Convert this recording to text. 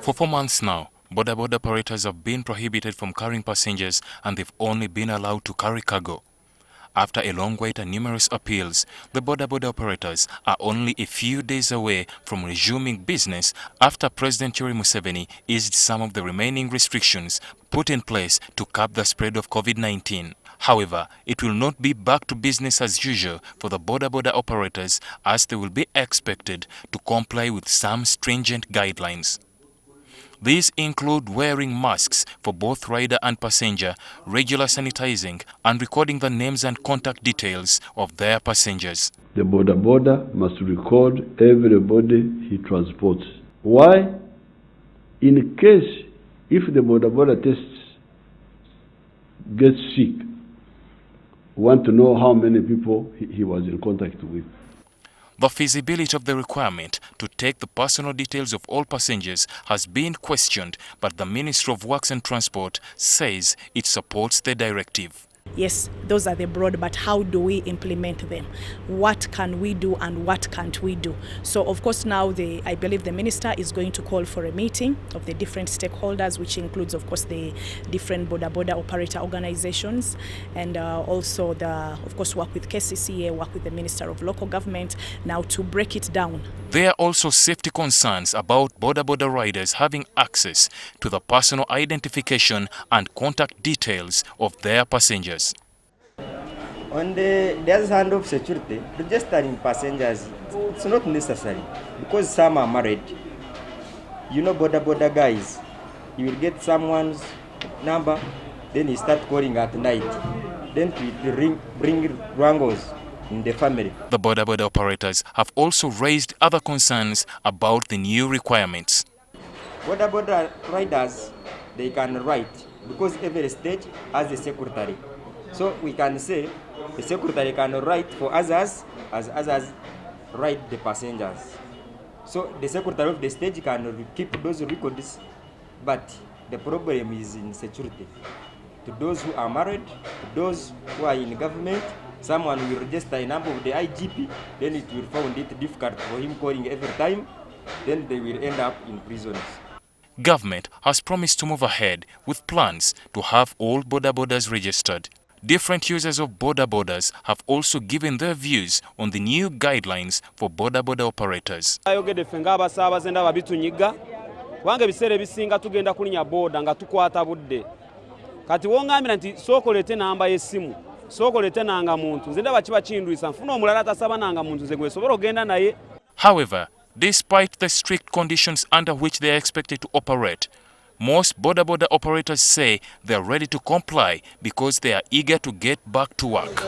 For 4 months now, Boda Boda operators have been prohibited from carrying passengers and they've only been allowed to carry cargo. After a long wait and numerous appeals, the Boda Boda operators are only a few days away from resuming business after President Yoweri Museveni eased some of the remaining restrictions put in place to curb the spread of COVID-19. However, it will not be back to business as usual for the Boda Boda operators, as they will be expected to comply with some stringent guidelines. These include wearing masks for both rider and passenger, regular sanitizing, and recording the names and contact details of their passengers. The Boda Boda must record everybody he transports. Why? In case if the Boda Boda tests gets sick, we want to know how many people he was in contact with. The feasibility of the requirement to take the personal details of all passengers has been questioned, but the Ministry of Works and Transport says it supports the directive. Yes, those are the broad, but how do we implement them? What can we do and what can't we do? So of course now I believe the minister is going to call for a meeting of the different stakeholders, which includes of course the different Boda Boda operator organizations, and also of course work with KCCA, work with the Minister of Local Government now to break it down. There are also safety concerns about Boda Boda riders having access to the personal identification and contact details of their passengers. On the other hand of security, registering passengers, it's not necessary because some are married. You know, Boda Boda guys, you will get someone's number, then you start calling at night, then to bring wrangles in the family. The Boda Boda operators have also raised other concerns about the new requirements. Boda Boda riders, they can write because every state has a secretary. So we can say the secretary can write for others as others write the passengers. So the secretary of the stage can keep those records, but the problem is in security. To those who are married, to those who are in government, someone will register a number of the IGP, then it will find it difficult for him calling every time, then they will end up in prisons. Government has promised to move ahead with plans to have all Boda Bodas registered. Different users of Boda Bodas have also given their views on the new guidelines for Boda Boda operators. Wange bisere bisinga tugenda kulinya boda nga tukwata budde kati wongambira nti sokolete namba yesimu sokolete nanga muntu nze ndaba kiba kindwisa nfuna omulala tasaba nanga muntu nze gwe sobola ogenda naye. However, despite the strict conditions under which they are expected to operate, most Boda Boda operators say they are ready to comply because they are eager to get back to work.